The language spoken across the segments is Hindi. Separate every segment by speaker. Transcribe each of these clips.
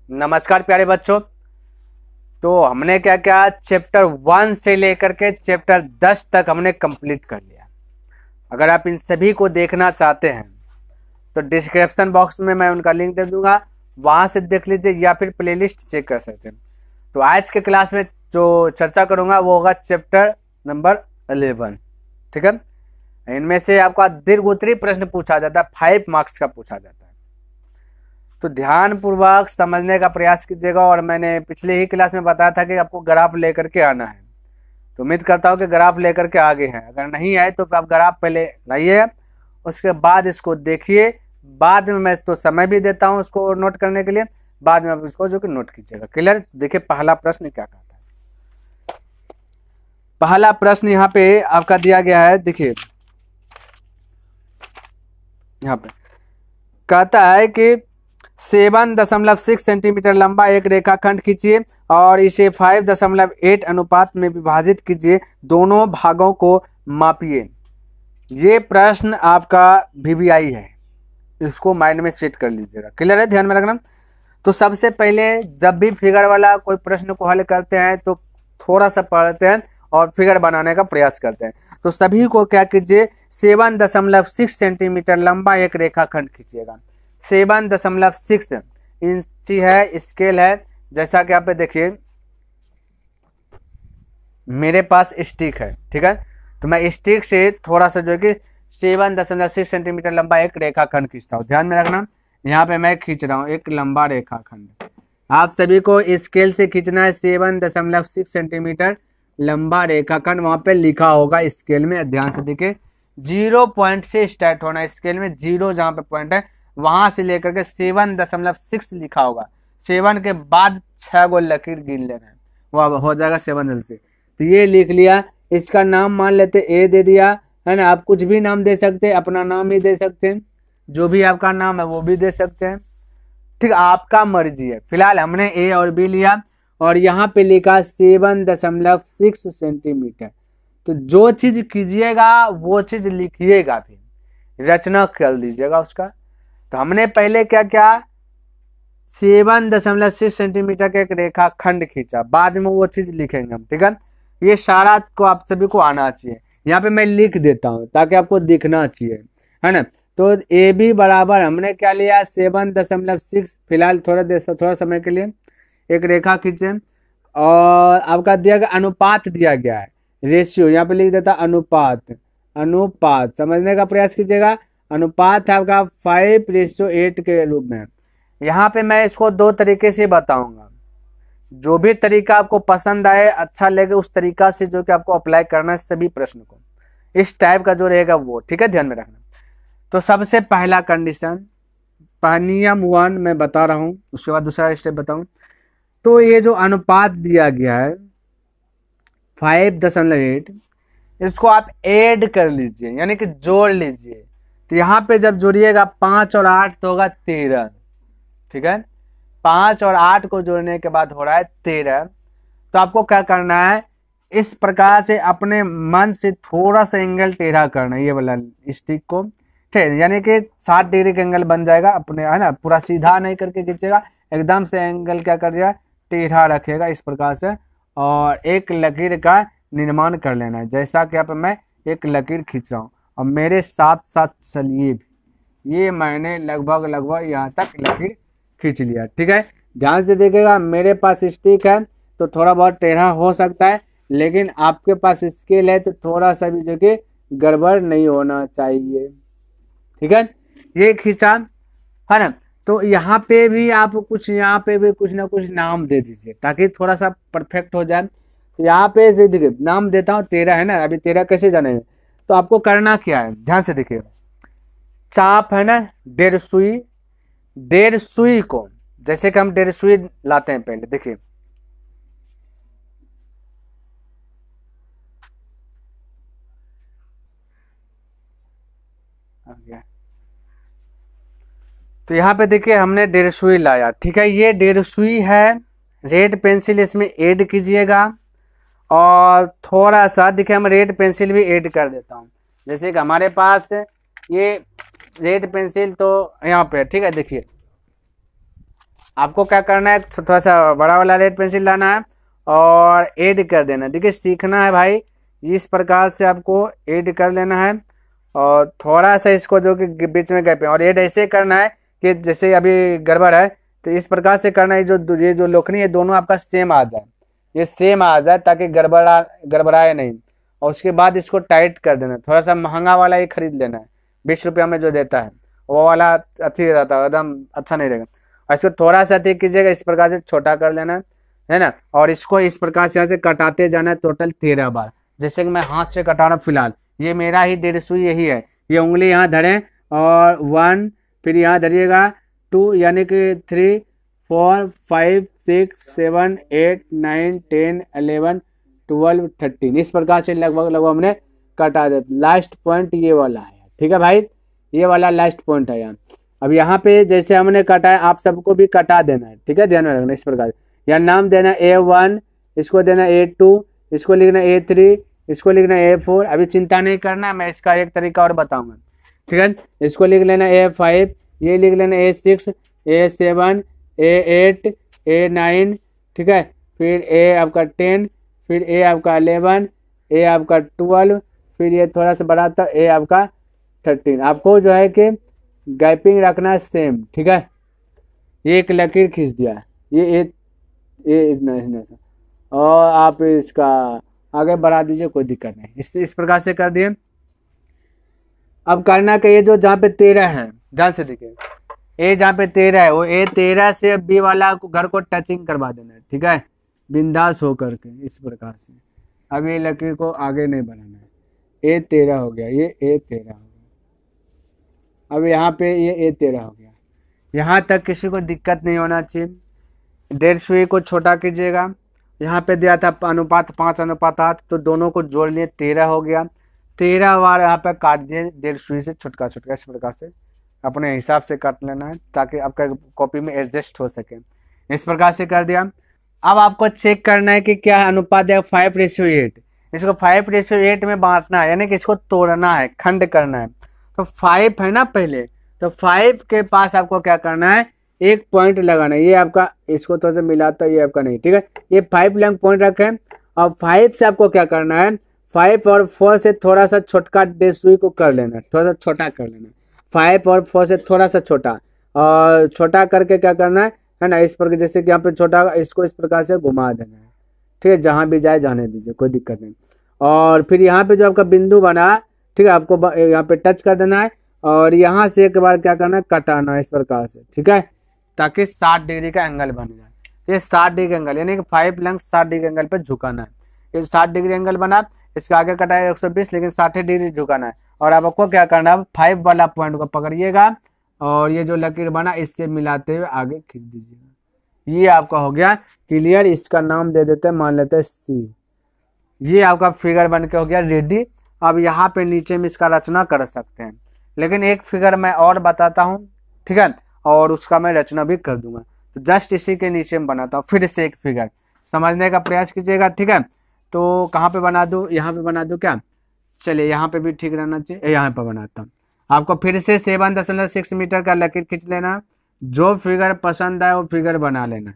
Speaker 1: नमस्कार प्यारे बच्चों। तो हमने क्या क्या चैप्टर 1 से लेकर के चैप्टर 10 तक हमने कंप्लीट कर लिया। अगर आप इन सभी को देखना चाहते हैं तो डिस्क्रिप्शन बॉक्स में मैं उनका लिंक दे दूंगा, वहां से देख लीजिए या फिर प्लेलिस्ट चेक कर सकते हैं। तो आज के क्लास में जो चर्चा करूंगा वो होगा चैप्टर नंबर 11। ठीक है, इनमें से आपका दीर्घ उत्तरीय प्रश्न पूछा जाता है, 5 मार्क्स का पूछा जाता है। तो ध्यानपूर्वक समझने का प्रयास कीजिएगा। और मैंने पिछले ही क्लास में बताया था कि आपको ग्राफ लेकर के आना है, तो उम्मीद करता हूँ कि ग्राफ लेकर के आगे हैं। अगर नहीं आए तो आप ग्राफ पहले लाइए, उसके बाद इसको देखिए। बाद में मैं तो समय भी देता हूँ उसको नोट करने के लिए, बाद में आप इसको जो कि नोट कीजिएगा। क्लियर? देखिए पहला प्रश्न क्या कहता है। पहला प्रश्न यहाँ पे आपका दिया गया है। देखिए यहाँ पे कहता है कि 7.6 सेंटीमीटर लंबा एक रेखाखंड खींचिए और इसे 5.8 अनुपात में विभाजित कीजिए, दोनों भागों को मापिए। ये प्रश्न आपका VBI है, इसको माइंड में सेट कर लीजिएगा। क्लियर है? ध्यान में रखना। तो सबसे पहले जब भी फिगर वाला कोई प्रश्न को हल करते हैं तो थोड़ा सा पढ़ते हैं और फिगर बनाने का प्रयास करते हैं। तो सभी को क्या कीजिए, 7.6 सेंटीमीटर लंबा एक रेखाखंड खींचिएगा। 7.6 इंची है, स्केल है। जैसा कि आप पे देखिए मेरे पास स्टिक है, ठीक है, तो मैं स्टिक से थोड़ा सा जो है कि 7.6 सेंटीमीटर लंबा एक रेखाखंड खींचता हूँ। ध्यान में रखना, यहाँ पे मैं खींच रहा हूँ एक लंबा रेखाखंड। आप सभी को स्केल से खींचना है 7.6 सेंटीमीटर लंबा रेखाखंड। वहां पे लिखा होगा स्केल में, ध्यान से देखिए, 0 पॉइंट से स्टार्ट होना है। स्केल में 0 जहां पे पॉइंट है वहां से लेकर के 7.6 लिखा होगा। 7 के बाद 6 गो लकीर गिन लेना है, वह हो जाएगा 7 से। तो ये लिख लिया। इसका नाम मान लेते ए दे दिया है ना। आप कुछ भी नाम दे सकते हैं, अपना नाम भी दे सकते हैं, जो भी आपका नाम है वो भी दे सकते हैं। ठीक, आपका मर्जी है। फिलहाल हमने ए और बी लिया और यहाँ पे लिखा 7.6 सेंटीमीटर। तो जो चीज कीजिएगा वो चीज लिखिएगा, भी रचना कर दीजिएगा उसका। तो हमने पहले क्या क्या 7.6 सेंटीमीटर का एक रेखाखंड खींचा, बाद में वो चीज लिखेंगे हम। ठीक है, ये सारा को आप सभी को आना चाहिए। यहाँ पे मैं लिख देता हूँ ताकि आपको दिखना चाहिए, है ना। तो ए बी बराबर हमने क्या लिया 7.6। फिलहाल थोड़ा समय के लिए एक रेखा खींचे और आपका दिया गया अनुपात दिया गया है, रेशियो। यहाँ पे लिख देता अनुपात। अनुपात समझने का प्रयास कीजिएगा। अनुपात है आपका 5:8 के रूप में। यहाँ पे मैं इसको 2 तरीके से बताऊंगा। जो भी तरीका आपको पसंद आए, अच्छा लगे, उस तरीका से जो कि आपको अप्लाई करना है सभी प्रश्न को, इस टाइप का जो रहेगा वो। ठीक है, ध्यान में रखना। तो सबसे पहला कंडीशन, नियम 1 मैं बता रहा हूँ, उसके बाद दूसरा स्टेप बताऊं। तो ये जो अनुपात दिया गया है 5.8, इसको आप ऐड कर लीजिए, यानी कि जोड़ लीजिए। तो यहाँ पे जब जोड़िएगा 5 और 8 तो होगा 13। ठीक है, 5 और 8 को जोड़ने के बाद हो रहा है 13। तो आपको क्या करना है, इस प्रकार से अपने मन से थोड़ा सा एंगल टेढ़ा करना है, ये वाला स्टिक को। ठीक है, यानी कि 60 डिग्री का एंगल बन जाएगा अपने, है ना। पूरा सीधा नहीं करके खींचेगा, एकदम से एंगल क्या कर दिया, टेढ़ा रखेगा इस प्रकार से। और एक लकीर का निर्माण कर लेना है, जैसा कि यहाँ पे मैं एक लकीर खींच रहा हूँ और मेरे साथ साथ चलिए भी। ये मैंने लगभग यहाँ तक लकीर खींच लिया। ठीक है, ध्यान से देखिएगा। मेरे पास स्टिक है तो थोड़ा बहुत टेढ़ा हो सकता है, लेकिन आपके पास स्केल है तो थोड़ा सा भी जो कि गड़बड़ नहीं होना चाहिए। ठीक है, ये खींचा, है ना। तो यहाँ पे भी आप कुछ, यहाँ पे भी कुछ ना कुछ नाम दे दीजिए ताकि थोड़ा सा परफेक्ट हो जाए। तो यहाँ पे से देखिए नाम देता हूँ 13, है ना। अभी 13 कैसे जानेंगे, तो आपको करना क्या है, ध्यान से देखिए। चाप है ना, 1.5 सुई। 1.5 सुई को, जैसे कि हम 1.5 सुई लाते हैं पहले, देखिए तो यहाँ पे देखिए हमने 1.5 सुई लाया। ठीक है, ये 1.5 सुई है। रेड पेंसिल इसमें ऐड कीजिएगा और थोड़ा सा देखिए हम रेड पेंसिल भी ऐड कर देता हूँ। जैसे कि हमारे पास ये रेड पेंसिल तो यहाँ पे, ठीक है, देखिए आपको क्या करना है, थोड़ा सा बड़ा वाला रेड पेंसिल लाना है और ऐड कर देना। देखिए सीखना है भाई, इस प्रकार से आपको ऐड कर लेना है और थोड़ा सा इसको जो कि बीच में गैप है, और ऐड ऐसे करना है कि जैसे अभी गड़बड़ है तो इस प्रकार से करना है, ये जो लोखनी है दोनों आपका सेम आ जाए, ये सेम आ जाए ताकि गड़बड़ाए नहीं। और उसके बाद इसको टाइट कर देना। थोड़ा सा महंगा वाला ही खरीद लेना है, 20 रुपया में जो देता है वो वाला अच्छी रहता है, एकदम अच्छा नहीं रहेगा। और इसको थोड़ा सा ठीक कीजिएगा, इस प्रकार से छोटा कर लेना है ना। और इसको इस प्रकार से यहाँ से कटाते जाना है टोटल 13 बार। जैसे कि मैं हाथ से कटा रहा हूँ फिलहाल, ये मेरा ही 1.5 सुई यही है। ये उंगली यहाँ धरें और 1, फिर यहाँ धरिएगा 2, यानी कि 3, 4, 5, 6, 7, 8, 9, 10, 11, 12, 13 इस प्रकार से लगभग हमने कटा दिया। लास्ट पॉइंट ये वाला है, ठीक है भाई, ये वाला लास्ट पॉइंट है यहाँ। अब यहाँ पे जैसे हमने कटा है आप सबको भी कटा देना है, ठीक है, ध्यान में रखना। इस प्रकार यहाँ नाम देना A1, इसको देना A2, इसको लिखना A3, इसको लिखना A4। अभी चिंता नहीं करना, मैं इसका एक तरीका और बताऊंगा, ठीक है। इसको लिख लेना A5, ये लिख लेना A6, A7, A8, A9, ठीक है। फिर A आपका 10, फिर A आपका 11, A आपका 12, फिर ये थोड़ा सा बड़ा था A आपका 13। आपको जो है कि गैपिंग रखना है सेम, ठीक है। ये एक लकीर खींच दिया, ये इतना सा, और आप इसका आगे बढ़ा दीजिए, कोई दिक्कत नहीं। इस प्रकार से कर दिए। अब करना कि ये जो जहाँ पे 13 है, ध्यान से देखिए, ए जहाँ पे 13 है वो A13 से बी वाला घर को टचिंग करवा देना है, ठीक है, बिंदास होकर के इस प्रकार से। अब ये लकीर को आगे नहीं बढ़ाना है। A13 हो गया, ये A13 हो गया। अब यहाँ पे ये A13 हो गया। यहाँ तक किसी को दिक्कत नहीं होना चाहिए। 1.5 सुई को छोटा कीजिएगा। यहाँ पे दिया था अनुपात 5:8, तो दोनों को जोड़ लिए 13 हो गया। 13 बार यहाँ पे काट दिए 1.5 सुई से छोटका इस प्रकार से अपने हिसाब से काट लेना है ताकि आपका कॉपी में एडजस्ट हो सके। इस प्रकार से कर दिया। अब आपको चेक करना है कि क्या अनुपात है 5:8। इसको 5:8 में बांटना है, यानी कि इसको तोड़ना है, खंड करना है। तो 5 है ना पहले, तो 5 के पास आपको क्या करना है, एक पॉइंट लगाना है। ये आपका, इसको थोड़ा सा मिलाता है, ये आपका नहीं, ठीक है। ये 5 लंग पॉइंट रखें और 5 से आपको क्या करना है, 5 और 4 से थोड़ा सा छोटका 1.5 सुई को कर लेना है, थोड़ा सा छोटा कर लेना है। 5 और 4 से थोड़ा सा छोटा, और छोटा करके क्या करना है ना, इस पर जैसे कि यहाँ पे छोटा, इसको इस प्रकार से घुमा देना है, ठीक है। जहाँ भी जाए जाने दीजिए, कोई दिक्कत नहीं। और फिर यहाँ पे जो आपका बिंदु बना, ठीक है, आपको यहाँ पे टच कर देना है और यहाँ से एक बार क्या करना है, कटाना है इस प्रकार से, ठीक है, ताकि 60 डिग्री का एंगल बन जाए। ये 60 डिग्री एंगल, यानी कि 5 लंग 60 डिग्री एंगल पे झुकाना है। ये 60 डिग्री एंगल बना, इसका आगे कटा है 120, लेकिन 60 डिग्री झुकाना है। और अब आपको क्या करना है, 5 वाला पॉइंट को पकड़िएगा और ये जो लकीर बना इससे मिलाते हुए आगे खींच दीजिएगा। ये आपका हो गया क्लियर। इसका नाम दे देते हैं, मान लेते हैं C। ये आपका फिगर बन के हो गया रेडी। अब यहाँ पे नीचे में इसका रचना कर सकते हैं, लेकिन एक फिगर मैं और बताता हूँ, ठीक है, और उसका मैं रचना भी कर दूंगा। तो जस्ट इसी के नीचे में बनाता हूँ फिर से एक फिगर, समझने का प्रयास कीजिएगा, ठीक है। तो कहाँ पे बना दूँ, यहाँ पे बना दूँ क्या, चलिए यहाँ पे भी ठीक रहना चाहिए, यहाँ पे बनाता हूँ। आपको फिर से 7.6 मीटर का लकीर खींच लेना। जो फिगर पसंद आए वो फिगर बना लेना।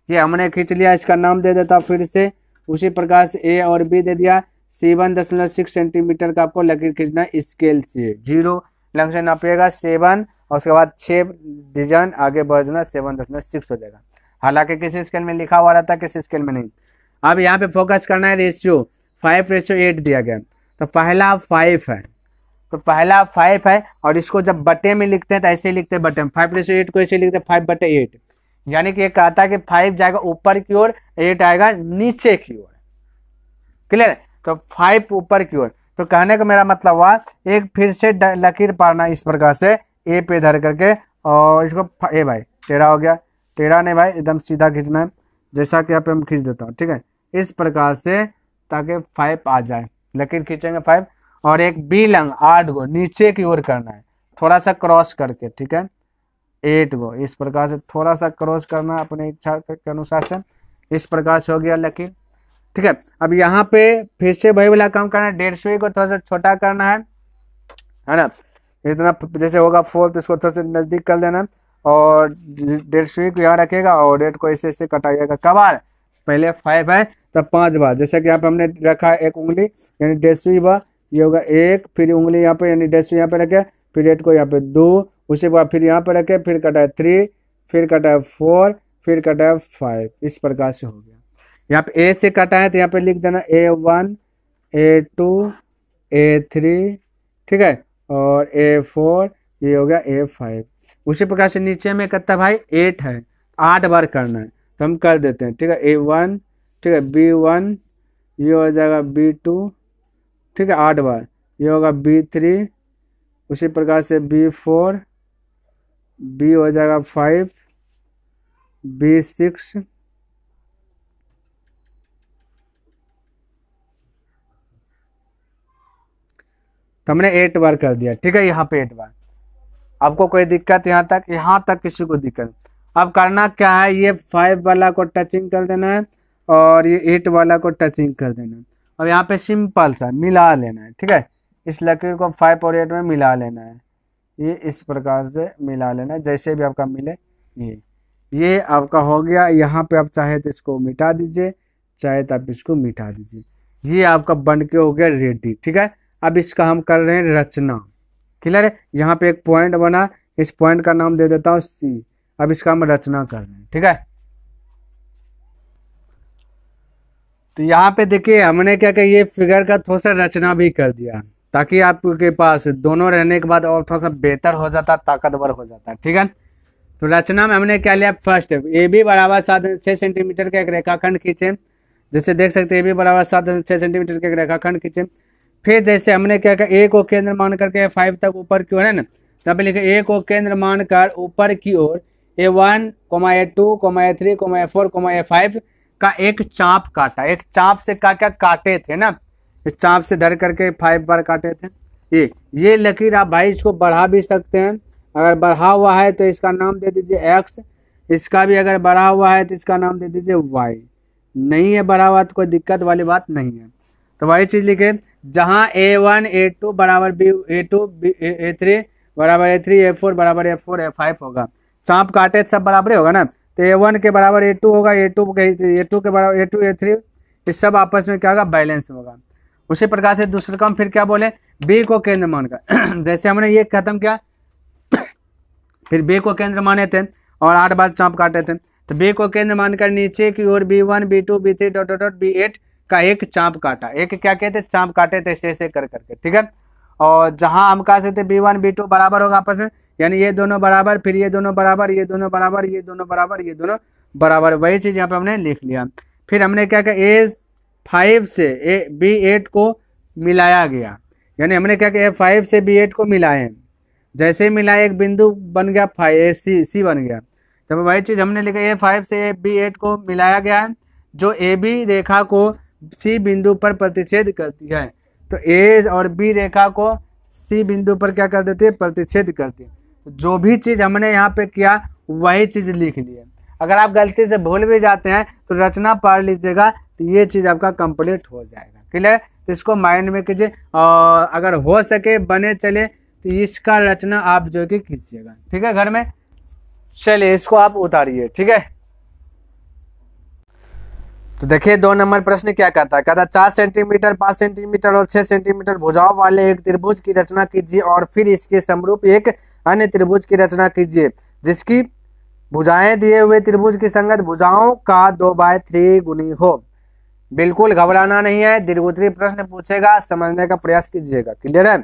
Speaker 1: ये हमने खींच लिया, इसका नाम दे देता हूँ फिर से उसी प्रकार से A और B दे दिया। 7.6 सेंटीमीटर का आपको लकीर खींचना स्केल से, 0 लंग से नापिएगा 7 और उसके बाद 6 डिजाइन आगे बढ़ना 7.6 हो जाएगा। हालांकि किसी स्केल में लिखा हुआ रहता है, किसी स्केल में नहीं। अब यहाँ पे फोकस करना है रेशियो, 5:8 दिया गया। तो पहला 5 है, तो पहला 5 है और इसको जब बटे में लिखते हैं तो ऐसे लिखते हैं बटे में। 5:8 को ऐसे लिखते हैं 5/8, यानी कि ये कहता है कि 5 जाएगा ऊपर की ओर, 8 आएगा नीचे की ओर। क्लियर है? तो 5 ऊपर की ओर। तो कहने का मेरा मतलब हुआ, एक फिर से लकीर पाड़ना इस प्रकार से ए पे धर करके, और इसको ए भाई टेढ़ा हो गया, टेढ़ा नहीं भाई, एकदम सीधा खींचना है, जैसा कि यहाँ पे हम खींच देता हूँ, ठीक है, इस प्रकार से, ताकि 5 आ जाए। लकीर खींचेंगे 5, और एक बी लंग 8 गो नीचे की ओर करना है, थोड़ा सा क्रॉस करके, ठीक है, 8 गो इस प्रकार से थोड़ा सा क्रॉस करना अपने इच्छा के अनुसार से। इस प्रकार से हो गया लकीर, ठीक है। अब यहाँ पे फिर से वही वाला काम करना है, 1.5 को थोड़ा सा छोटा करना है ना, इतना जैसे होगा 4 तो इसको थोड़ा सा नजदीक कर देना, और डेढ़ सुई को यहाँ रखेगा और डेढ़ को ऐसे ऐसे कटाइएगा। कब बार? पहले 5 है तब 5 बार। जैसे कि यहाँ पे हमने रखा एक उंगली यानी डेढ़ सुई बार, ये होगा 1, फिर उंगली यहाँ पे यानी डेढ़ सुई यहाँ पे रखे, फिर डेढ़ को यहाँ पे 2, उसके बाद फिर यहाँ पे रखे, फिर कटा 3, फिर कटा 4, फिर कटा 5। इस प्रकार से हो गया। यहाँ पे ए से कटा है तो यहाँ पे लिख देना A1 A2 A3, ठीक है, और A4, ये हो गया A5। उसी प्रकार से नीचे में कितना भाई 8 है, 8 बार करना है तो हम कर देते हैं, ठीक है। A1, ठीक है, B1, ये हो जाएगा B2, ठीक है, 8 बार, ये होगा B3, उसी प्रकार से B4, B हो जाएगा 5, B6, तो हमने 8 बार कर दिया, ठीक है। यहाँ पे 8 बार। आपको कोई दिक्कत यहाँ तक किसी को दिक्कत? अब करना क्या है, ये 5 वाला को टचिंग कर देना है और ये 8 वाला को टचिंग कर देना है। अब यहाँ पे सिंपल सा मिला लेना है, ठीक है। इस लकीर को 5 और 8 में मिला लेना है, ये इस प्रकार से मिला लेना है, जैसे भी आपका मिले। ये आपका हो गया। यहाँ पे आप चाहे तो इसको मिटा दीजिए, चाहे तो आप इसको मिटा दीजिए। ये आपका बन के हो गया रेडी, ठीक है। अब इसका हम कर रहे हैं रचना, क्लियर है। यहाँ पे एक पॉइंट बना, इस पॉइंट का नाम दे देता हूँ C। अब इसका हम रचना कर रहे हैं, ठीक है। तो यहाँ पे देखिए हमने क्या किया, ये फिगर का थोड़ा सा रचना भी कर दिया ताकि आपके पास दोनों रहने के बाद और थोड़ा सा बेहतर हो जाता, ताकतवर हो जाता, ठीक है। तो रचना में हमने क्या लिया, फर्स्ट AB बराबर 6 सेंटीमीटर का एक रेखाखंड खींचे। जैसे देख सकते हैं AB बराबर 6 सेंटीमीटर का एक रेखाखंड खींचे। फिर जैसे हमने क्या किया, A को केंद्र मान करके 5 तक ऊपर की ओर है ना, तब लिखे A को केंद्र मानकर ऊपर की ओर A1, A2, A3, A4, A5 का एक चाप काटा। एक चाप से क्या काटे थे ना, इस चाप से धर करके 5 बार काटे थे। ये लकीर आप भाई इसको बढ़ा भी सकते हैं। अगर बढ़ा हुआ है तो इसका नाम दे दीजिए X, इसका भी अगर बढ़ा हुआ है तो इसका नाम दे दीजिए Y। नहीं है बढ़ा हुआ तो कोई दिक्कत वाली बात नहीं है। तो वही चीज लिखे, जहाँ A1 A2 बराबर B A2 A3 बराबर A3 A4 बराबर A4 A5 होगा। चाप काटे सब बराबर होगा ना, तो A1 के बराबर A2 होगा, A2 के बराबर A2 A3, ये सब आपस में क्या होगा, बैलेंस होगा। उसी प्रकार से दूसरे काम फिर क्या बोले, B को केंद्र मानकर जैसे हमने ये खत्म किया, फिर B को केंद्र माने थे और 8 बार चाप काटे थे। तो B को केंद्र मानकर नीचे की ओर B1 B2 B3 dot dot dot B8 का एक चाप काटा। एक क्या कहते, चाप काटे थे ऐसे कर करके, ठीक है। और जहां हम कहा सकते B1 B2 बराबर होगा आपस में, यानी ये दोनों बराबर, फिर ये दोनों बराबर, ये दोनों बराबर, ये दोनों बराबर, ये दोनों बराबर, वही चीज यहाँ पे हमने लिख लिया। फिर हमने क्या किया, A5 से B8 को मिलाया गया, यानी हमने क्या किया, A5 से B8 को मिलाए। जैसे मिलाए एक बिंदु बन गया C बन गया। तब वही चीज हमने लिखा, A5 से B8 को मिलाया गया है, जो AB रेखा को C बिंदु पर प्रतिच्छेद करती है। तो A और B रेखा को C बिंदु पर क्या कर देती है, प्रतिच्छेद करती है। जो भी चीज हमने यहाँ पे किया वही चीज लिख ली है। अगर आप गलती से भूल भी जाते हैं तो रचना पढ़ लीजिएगा, तो ये चीज आपका कंप्लीट हो जाएगा, क्लियर। तो इसको माइंड में कीजिए, और अगर हो सके बने चले तो इसका रचना आप जो कि कीजिएगा, ठीक है, घर में। चलिए इसको आप उतारिए, ठीक है। तो देखिए 2 नंबर प्रश्न क्या कहता है, कहता 4 सेंटीमीटर 5 सेंटीमीटर और 6 सेंटीमीटर भुजाओं वाले एक त्रिभुज की रचना कीजिए और फिर इसके समरूप एक अन्य त्रिभुज की रचना कीजिए जिसकी भुजाएं दिए हुए त्रिभुज की संगत भुजाओं का 2/3 गुनी हो। बिल्कुल घबराना नहीं है, दीर्घोत्तरीय प्रश्न पूछेगा, समझने का प्रयास कीजिएगा, क्लियर है।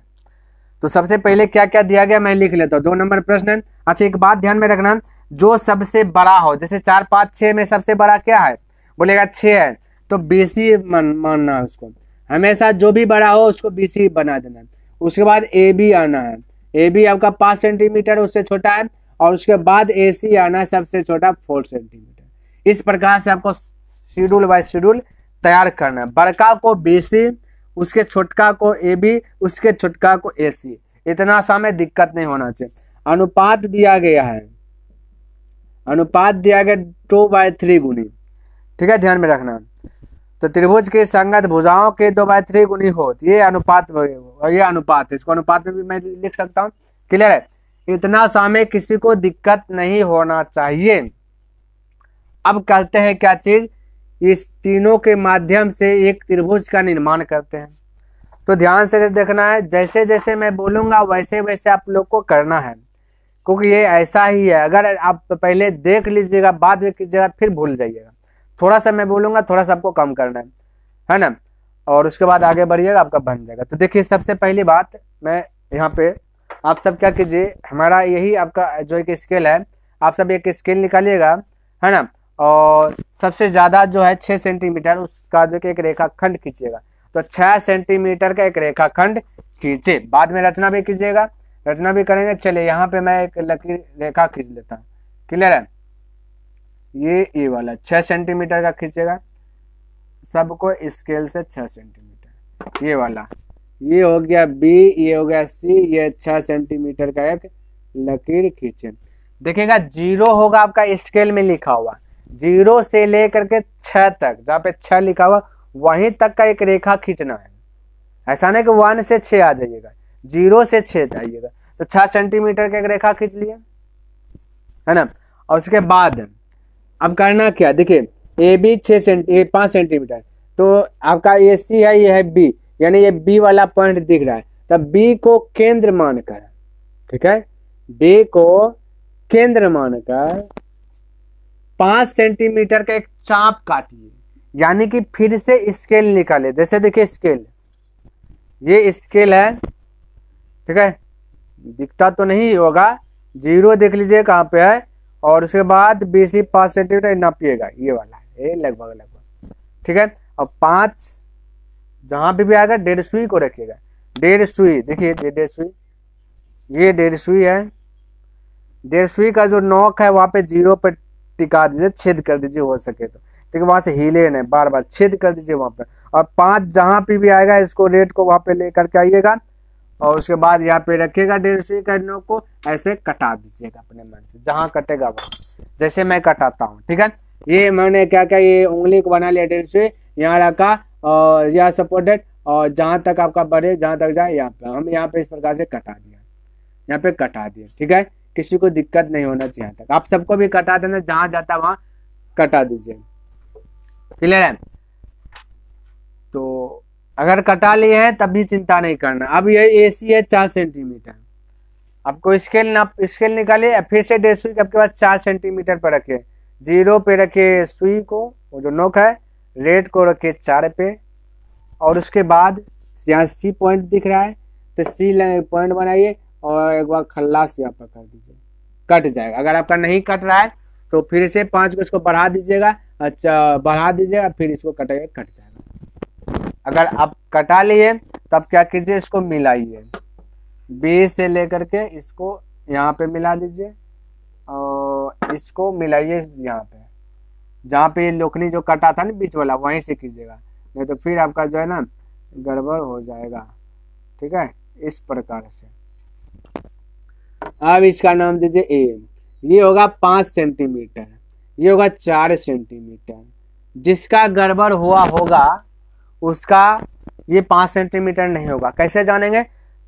Speaker 1: तो सबसे पहले क्या क्या दिया गया मैं लिख लेता हूँ। 2 नंबर प्रश्न। अच्छा एक बात ध्यान में रखना, जो सबसे बड़ा हो, जैसे 4 5 6 में सबसे बड़ा क्या है, बोलेगा 6 है तो BC मानना है उसको। हमेशा जो भी बड़ा हो उसको BC बना देना। उसके बाद AB आना है, AB आपका 5 सेंटीमीटर उससे छोटा है, और उसके बाद AC आना है सबसे छोटा 4 सेंटीमीटर। इस प्रकार से आपको शेड्यूल बाय शेड्यूल तैयार करना है। बड़का को BC, उसके छोटका को AB, उसके छोटका को AC। इतना सा में दिक्कत नहीं होना चाहिए। अनुपात दिया गया है, अनुपात दिया गया 2/3 गुनी, ठीक है, ध्यान में रखना। तो त्रिभुज की संगत भुजाओं के 2/3 गुनी हो, ये अनुपात, ये अनुपात है। इसको अनुपात में भी मैं लिख सकता हूँ, क्लियर है। इतना सा में किसी को दिक्कत नहीं होना चाहिए। अब करते हैं क्या चीज, इस तीनों के माध्यम से एक त्रिभुज का निर्माण करते हैं। तो ध्यान से देखना है, जैसे जैसे मैं बोलूंगा वैसे वैसे आप लोग को करना है, क्योंकि ये ऐसा ही है। अगर आप पहले देख लीजिएगा बाद में कीजिएगा फिर भूल जाइएगा। थोड़ा सा मैं बोलूंगा, थोड़ा सा आपको कम करना है ना, और उसके बाद आगे बढ़िएगा, आपका बन जाएगा। तो देखिए सबसे पहली बात, मैं यहाँ पे आप सब क्या कीजिए, हमारा यही आपका जो एक स्केल है, आप सब एक स्केल निकालिएगा, है ना, और सबसे ज्यादा जो है 6 सेंटीमीटर उसका जो एक रेखाखंड खींचिएगा। तो 6 सेंटीमीटर का एक रेखाखंड खींचे, बाद में रचना भी कीजिएगा, रचना भी करेंगे। चलिए यहाँ पे मैं एक लकीर रेखा खींच लेता हूँ, क्लियर है। ये वाला 6 सेंटीमीटर का खींचेगा, सबको स्केल से 6 सेंटीमीटर, ये वाला, ये हो गया बी, ये हो गया सी, ये 6 सेंटीमीटर का एक लकीर खींचे। देखिएगा 0 होगा आपका स्केल में लिखा हुआ, 0 से लेकर के 6 तक, जहाँ पे 6 लिखा हुआ वहीं तक का एक रेखा खींचना है। ऐसा नहीं कि 1 से 6 आ जाइएगा, 0 से 6 आइएगा। तो 6 सेंटीमीटर का एक रेखा खींच लिया, है ना। और उसके बाद अब करना क्या, देखिए ए बी 5 सेंटीमीटर, तो आपका ये सी है, ये है बी, यानी ये बी वाला पॉइंट दिख रहा है। तब बी को केंद्र मानकर, ठीक है, बी को केंद्र मानकर 5 सेंटीमीटर का एक चाप काटिए, यानी कि फिर से स्केल निकाले। जैसे देखिए स्केल, ये स्केल है, ठीक है, दिखता तो नहीं होगा, 0 देख लीजिए कहाँ पे है, और उसके बाद BC 5 सेंटीमीटर नापिएगा, ये वाला है, ये लगभग, ठीक है। और 5 जहां पे भी आएगा 1.5 सुई को रखिएगा, 1.5 सुई, देखिए 1.5 सुई, ये 1.5 सुई है, 1.5 सुई का जो नोक है वहां पे 0 पे टिका दीजिए, छेद कर दीजिए हो सके तो, ठीक है, वहां से हिले नहीं, बार बार छेद कर दीजिए वहां पे। और 5 जहां पे भी आएगा इसको रेट को वहां पे लेकर के आइएगा, और उसके बाद यहाँ पे रखिएगा 1.5 सुई का नोक को, ऐसे कटा दीजिएगा अपने मन से, जहां कटेगा वहां, जैसे मैं कटाता हूँ, ठीक है। ये मैंने क्या क्या, ये उंगली को बना लिया 1.5 सुई, यहाँ रखा और यह सपोर्टेड, और जहां तक आपका बढ़े, जहां तक जाए, यहाँ पे हम यहाँ पे इस प्रकार से कटा दिया, यहाँ पे कटा दिया, ठीक है। किसी को दिक्कत नहीं होना चाहिए, यहाँ तक आप सबको भी कटा देना, जहां जाता है वहां कटा दीजिए, क्लियर है। तो अगर कटा लिए हैं तब भी चिंता नहीं करना। अब ये AC है 4 सेंटीमीटर, आपको स्केल निकालिए, फिर से 1.5 सुई आपके पास 4 सेंटीमीटर पर रखे, 0 पे रखे सुई को, वो जो नोक है, रेट को रखे 4 पे, और उसके बाद यहाँ C पॉइंट दिख रहा है, तो C पॉइंट बनाइए और एक बार खल्लास यहाँ पर कर दीजिए, कट जाएगा। अगर आपका नहीं कट रहा है तो फिर से 5 को इसको बढ़ा दीजिएगा, अच्छा बढ़ा दीजिएगा, फिर इसको कटाइए, कट जाएगा। अगर आप कटा लिए तब क्या कीजिए, इसको मिलाइए, B से लेकर के इसको यहाँ पे मिला दीजिए, और इसको मिलाइए यहाँ पे, जहाँ पे लोखनी जो कटा था ना बीच वाला, वहीं से कीजिएगा, नहीं तो फिर आपका जो है ना गड़बड़ हो जाएगा, ठीक है। इस प्रकार से अब इसका नाम दीजिए A, ये होगा 5 सेंटीमीटर, ये होगा 4 सेंटीमीटर। जिसका गड़बड़ हुआ होगा उसका ये 5 सेंटीमीटर नहीं होगा। कैसे जानेंगे,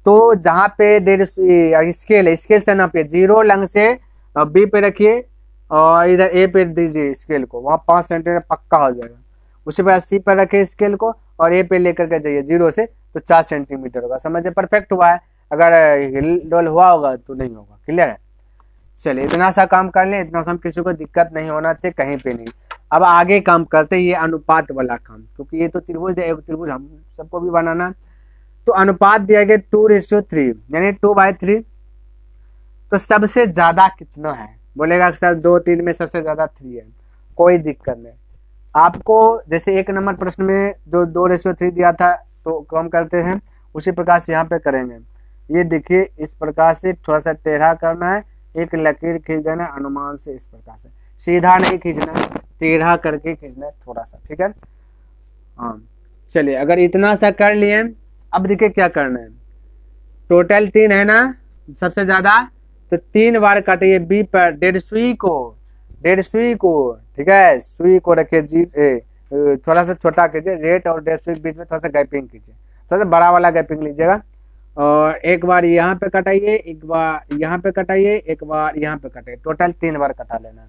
Speaker 1: तो जहाँ पे 1.5 स्केल है, स्केल से नापिए, 0 लंग से B पे रखिए और इधर A पे दीजिए स्केल को, वहाँ 5 सेंटीमीटर पक्का हो जाएगा। उसी पर C पर रखे स्केल को और A पे लेकर के जाइए 0 से, तो 4 सेंटीमीटर होगा। समझे, परफेक्ट हुआ है। अगर हिल डोल हुआ होगा तो नहीं होगा, क्लियर है। चलिए इतना सा काम कर लें, इतना सा किसी को दिक्कत नहीं होना चाहिए कहीं पे नहीं। अब आगे काम करते हैं ये अनुपात वाला काम, क्योंकि ये तो त्रिभुज है, एक त्रिभुज हम सबको भी बनाना। तो अनुपात दिया गया 2:3, यानी 2/3। तो सबसे ज्यादा कितना है, बोलेगा सर 2 3 में सबसे ज्यादा 3 है, कोई दिक्कत नहीं। आपको जैसे 1 नंबर प्रश्न में जो 2:3 दिया था तो कम करते हैं, उसी प्रकार से यहाँ पे करेंगे। ये देखिए इस प्रकार से थोड़ा सा टेढ़ा करना है, एक लकीर खींच देना अनुमान से, इस प्रकार से सीधा नहीं खींचना, टेढ़ा करके खींचना है थोड़ा सा, ठीक है। हाँ चलिए, अगर इतना सा कर लिए, अब देखिए क्या करना है। टोटल 3 है ना सबसे ज्यादा, तो 3 बार काटिए B पर 1.5 सुई को, ठीक है। सुई को रखिए थोड़ा सा छोटा कीजिए, रेट और 1.5 सुई के बीच में थोड़ा सा गैपिंग कीजिए, थोड़ा सा बड़ा वाला गैपिंग लीजिएगा, और एक बार यहाँ पे कटाइए, एक बार यहाँ पे कटाइए, एक बार यहाँ पे कटाइए, टोटल 3 बार कटा लेना है।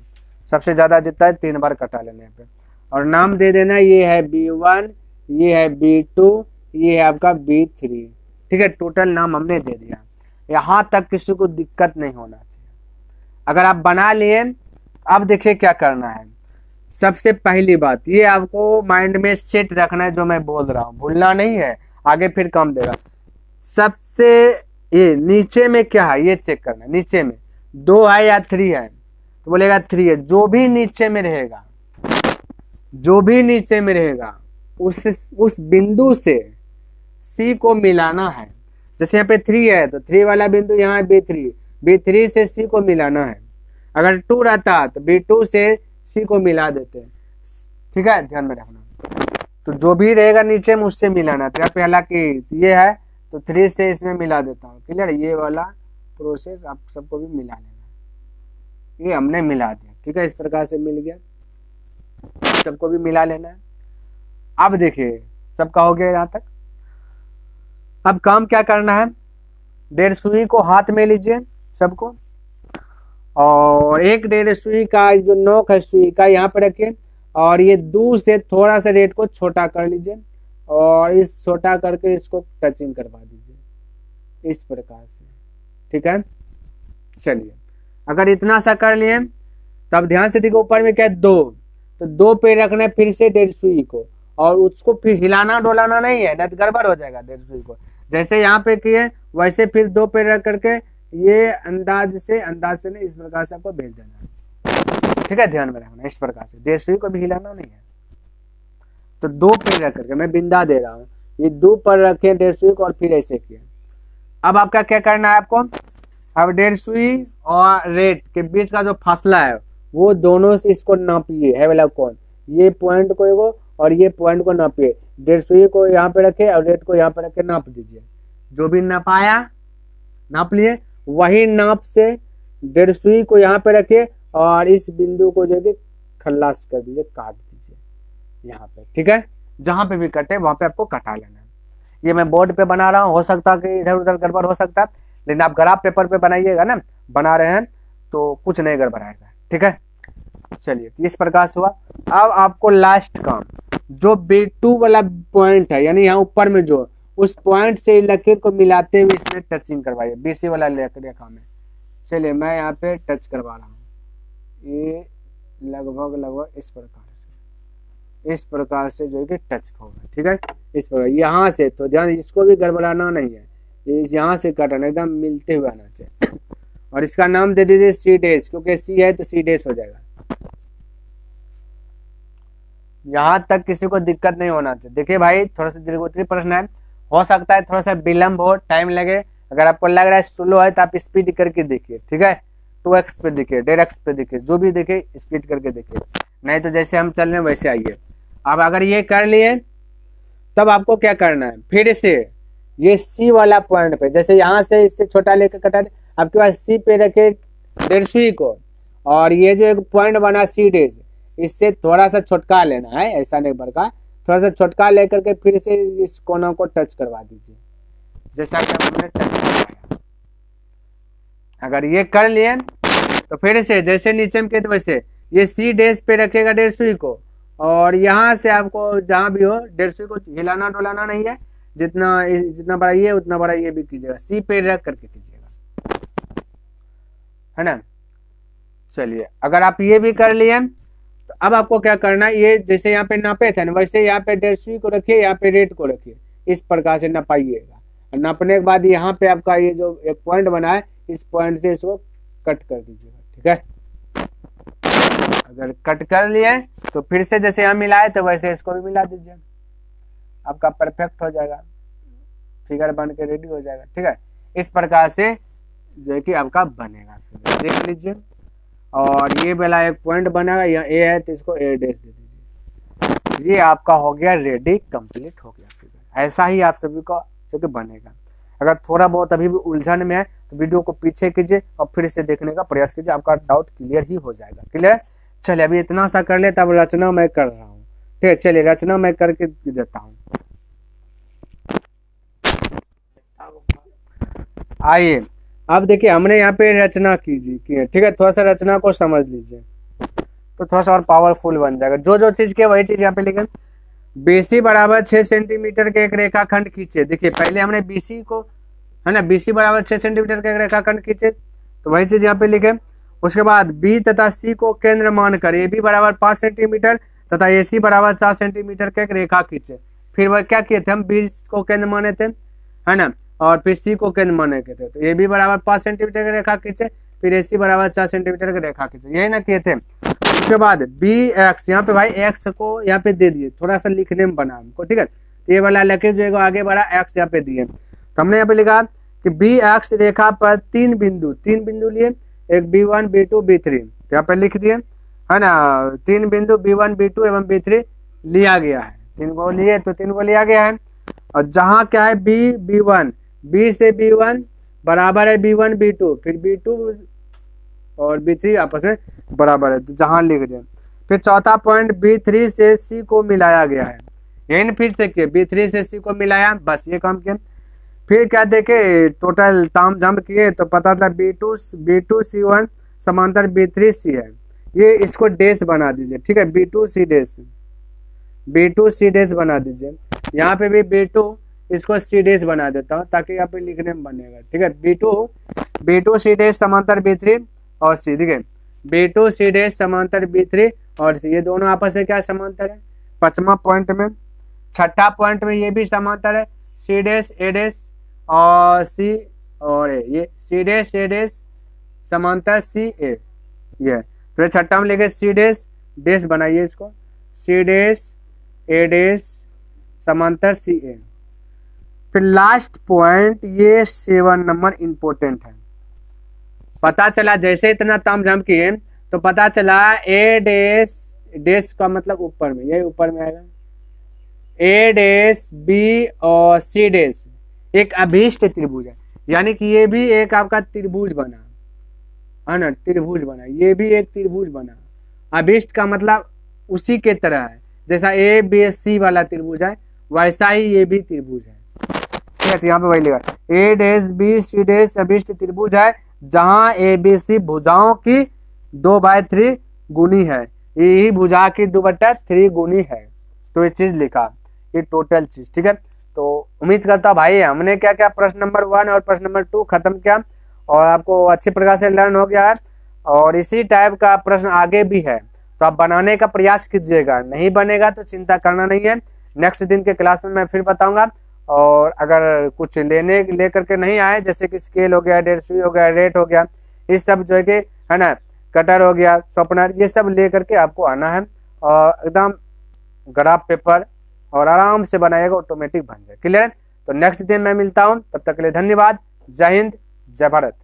Speaker 1: सबसे ज्यादा जितना है 3 बार कटा लेना है पे। और नाम दे देना, ये है B1, ये है B2, ये है आपका B3। ठीक है, टोटल नाम हमने दे दिया। यहाँ तक किसी को दिक्कत नहीं होना चाहिए। अगर आप बना लिए, अब देखिए क्या करना है। सबसे पहली बात ये आपको माइंड में सेट रखना है, जो मैं बोल रहा हूँ भूलना नहीं है, आगे फिर कम देगा। सबसे ये नीचे में क्या है ये चेक करना है। नीचे में 2 है या 3 है, तो बोलेगा 3 है। जो भी नीचे में रहेगा, जो भी नीचे में रहेगा, उस बिंदु से C को मिलाना है। जैसे यहाँ पे 3 है तो 3 वाला बिंदु यहाँ है B3, B3 से C को मिलाना है। अगर 2 रहता तो B2 से C को मिला देते। ठीक है, ध्यान में रखना। तो जो भी रहेगा नीचे में उससे मिलाना। तो यहाँ पे हालांकि ये है तो 3 से इसमें मिला देता हूँ। क्लियर, ये वाला प्रोसेस आप सबको भी मिला लेना। ये हमने मिला दिया। ठीक है, इस प्रकार से मिल गया, सबको भी मिला लेना है। अब देखिए सबका हो गया यहाँ तक। अब काम क्या करना है, 1.5 सुई को हाथ में लीजिए सबको, और 1.5 सुई का जो नोक है सुई का यहाँ पे रखिए, और ये दूर से थोड़ा सा रेट को छोटा कर लीजिए, और इस छोटा करके इसको टचिंग करवा दीजिए इस प्रकार से। ठीक है, चलिए अगर इतना सा कर लिए, तब ध्यान से देखो ऊपर में क्या है 2, तो 2 पे रखना है फिर से 1.5 सुई को, और उसको फिर हिलाना डोलाना नहीं है, नहीं तो गड़बड़ हो जाएगा। 1.5 सुई को जैसे यहाँ पे किए वैसे फिर 2 पे रख करके ये अंदाज से नहीं, इस प्रकार से आपको भेज देना है। ठीक है, ध्यान में रखना इस प्रकार से। 1.5 सुई को भी हिलाना नहीं है। तो 2 पे रख करके मैं बिंदा दे रहा हूँ, ये 2 पर रखे 1.5 सुई को, और फिर ऐसे किए। अब आपका क्या करना है आपको, अब 1.5 सुई और रेट के बीच का जो फासला है वो दोनों से इसको नापिए, है वाला कौन, ये पॉइंट को एगो और ये पॉइंट को नापिए। 1.5 सुई को यहाँ पे रखे और रेट को यहाँ पे रखे, नाप दीजिए। जो भी नापाया नाप लिए, वही नाप से 1.5 सुई को यहाँ पे रखे और इस बिंदु को जो है खल्लास कर दीजिए, काट दीजिए यहाँ पे। ठीक है, जहां पे भी कटे वहां पे आपको कटा लेना है। ये मैं बोर्ड पे बना रहा हूँ, हो सकता है कि इधर उधर गड़बड़ हो सकता है, लेकिन आप ग्राफ पेपर पे बनाइएगा ना, बना रहे हैं तो कुछ नहीं गड़बड़ाएगा। ठीक है, चलिए इस प्रकार से हुआ। अब आपको लास्ट काम, जो B2 वाला पॉइंट है, यानी यहाँ ऊपर में जो उस पॉइंट से लकीर को मिलाते हुए इसमें टचिंग करवाइए। BC वाला रेखा में, चलिए मैं यहाँ पे टच करवा रहा हूँ। ये लगभग इस प्रकार से जो है कि टच होगा। ठीक है, इस प्रकार यहाँ से, तो ध्यान इसको भी गड़बड़ाना नहीं है, यहाँ से काटना एकदम मिलते हुए आना चाहिए। और इसका नाम दे दीजिए C', क्योंकि C है तो C' हो जाएगा। यहाँ तक किसी को दिक्कत नहीं होना चाहिए। देखिए भाई, थोड़ा सा दीर्घोत्तरी प्रश्न है, हो सकता है थोड़ा सा विलम्ब हो, टाइम लगे। अगर आपको लग रहा है स्लो है तो आप स्पीड करके देखिए। ठीक है, 2x पे देखिए, 1.5x पे देखिए, जो भी देखिए स्पीड करके देखिए, नहीं तो जैसे हम चल रहे हैं वैसे आइए। अब अगर ये कर लिए, तब आपको क्या करना है, फिर से ये C वाला पॉइंट पे, जैसे यहाँ से इससे छोटा लेकर कटा, आपके पास C पे रखे 1.5 सुई को, और ये जो एक पॉइंट बना C', इससे थोड़ा सा छोटका लेना है, ऐसा नहीं बड़का, थोड़ा सा छोटका लेकर के फिर से इस कोना को टच करवा दीजिए, जैसा कि हमने टच करवाया। अगर ये कर लिए तो फिर से जैसे नीचे में किए वैसे ये C' पे रखेगा 1.5 सुई को, और यहाँ से आपको जहाँ भी हो 1.5 सुई को हिलाना डोलाना नहीं है। जितना बड़ा ये उतना बड़ा ये भी कीजिएगा, C पे रख करके कीजिएगा, है ना। चलिए अगर आप ये भी कर लिए, तो अब आपको क्या करना है, ये जैसे यहाँ पे नापे थे ना, वैसे यहाँ पे 1.5 सुई को रखिए, यहाँ पे रेट को रखिए, इस प्रकार से नापाइएगा। और नापने के बाद यहाँ पे आपका ये जो एक पॉइंट बना है, इस पॉइंट से इसको कट कर दीजिएगा। ठीक है, अगर कट कर लिए तो फिर से जैसे यहाँ मिलाए तो वैसे इसको भी मिला दीजिए, आपका परफेक्ट हो जाएगा, फिगर बन के रेडी हो जाएगा। ठीक है, इस प्रकार से जो है कि आपका बनेगा। देख लीजिए, और ये वाला एक पॉइंट बनेगा, यहाँ A है तो इसको A' दे दीजिए। ये आपका हो गया रेडी, कंप्लीट हो गया फिगर। ऐसा ही आप सभी को जो कि बनेगा। अगर थोड़ा बहुत अभी भी उलझन में है तो वीडियो को पीछे कीजिए और फिर से देखने का प्रयास कीजिए, आपका डाउट क्लियर ही हो जाएगा। क्लियर, चलिए अभी इतना सा कर ले, तब रचना मैं कर रहा हूँ। ठीक है, चलिए रचना मैं करके देता हूँ। आइए अब देखिए हमने यहाँ पे रचना की है, ठीक है, थोड़ा सा रचना को समझ लीजिए तो थोड़ा सा और पावरफुल बन जाएगा। जो जो चीज के वही चीज यहाँ पे लिखें। बीसी बराबर 6 सेंटीमीटर के एक रेखाखंड खींचे। देखिए पहले हमने बीसी को, है ना, बीसी बराबर 6 सेंटीमीटर का एक रेखाखंड खींचे, तो वही चीज यहाँ पे लिखे। उसके बाद बी तथा सी को केंद्र मानकर ए बी बराबर 5 सेंटीमीटर तथा ए सी बराबर 4 सेंटीमीटर का एक रेखा खींचे। फिर वह क्या किए थे, हम बी को केंद्र माने थे, है ना, और फिर सी को केंद्र माने के थे, तो ए बी बराबर 5 सेंटीमीटर का रेखा खींचे, फिर ए सी बराबर 4 सेंटीमीटर का रेखा खींचे, यही ना किए थे। उसके बाद बी एक्स, यहाँ पे भाई एक्स को यहाँ पे दे दिए, थोड़ा सा लिखने में बना हमको, ठीक है, तो ये वाला लकीर जो है आगे बढ़ा एक्स यहाँ पे दिए, तो हमने यहाँ पे लिखा कि बी एक्स रेखा पर तीन बिंदु लिए, एक B1 B2 B3, तो यहाँ पे लिख दिए, है ना, तीन बिंदु B1 B2 एवं B3 लिया गया है, तीन को लिए तो तीन को लिया गया है। और जहाँ क्या है B1, B से B1 बराबर है B1 B2, फिर B2 और B3 आपस में बराबर है, तो जहाँ लिख दिया। फिर चौथा पॉइंट B3 से C को मिलाया गया है, यही फिर से किए, B3 से C को मिलाया, बस ये काम किया। फिर क्या देखे, टोटल ताम झाम किए तो पता था B2 C1 समांतर B3 C है, ये इसको डैश बना दीजिए, ठीक है, B2 C डैश बना दीजिए। यहाँ पे भी B2 इसको C डैश बना देता हूँ ताकि यहाँ पे लिखने में बनेगा, ठीक है, B2 C डैश समांतर B3 और C, ठीक है, B2 C डैश समांतर B3 और C, ये दोनों आपस में क्या समांतर है, पांचवा पॉइंट में। छठा पॉइंट में ये भी समांतर है, C डैश A डैश और C और A, ये C डैश A डैश समांतर C A, ये तो छठा में लिखे C डैश बनाइए इसको, C डैश A डैश समांतर C A। फिर लास्ट पॉइंट ये 7 नंबर इंपॉर्टेंट है। पता चला जैसे इतना तामझाम किए तो पता चला A डैश का मतलब ऊपर में, यही ऊपर में आएगा, A डैश B और C डैश एक अभीष्ट त्रिभुज है, यानी कि ये भी एक आपका त्रिभुज बना, है ना, त्रिभुज बना, ये भी एक त्रिभुज बना। अभीष्ट का मतलब उसी के तरह है, जैसा A B C वाला त्रिभुज है वैसा ही ये भी त्रिभुज है, ठीक है, तो यहाँ पे वही लिखा A dash B C dash अभीष्ट त्रिभुज है जहाँ ABC भुजाओं की 2/3 गुनी है, यही भुजा की 2/3 गुनी है, तो ये चीज लिखा, ये टोटल चीज, ठीक है। तो उम्मीद करता हूँ भाई हमने क्या क्या प्रश्न नंबर 1 और प्रश्न नंबर 2 खत्म किया और आपको अच्छी प्रकार से लर्न हो गया है, और इसी टाइप का प्रश्न आगे भी है तो आप बनाने का प्रयास कीजिएगा, नहीं बनेगा तो चिंता करना नहीं है, नेक्स्ट दिन के क्लास में मैं फिर बताऊंगा। और अगर कुछ लेकर के नहीं आए, जैसे कि स्केल हो गया, डेढ़ सुई हो गया, रेट हो गया, ये सब जो है कि, है ना, कटर हो गया, शॉर्पनर, ये सब लेकर के आपको आना है और एकदम ग्राफ पेपर और आराम से बनाएगा, ऑटोमेटिक बन जाए, क्लियर है। तो नेक्स्ट दिन मैं मिलता हूँ, तब तक के लिए धन्यवाद, जय हिंद, जय भारत।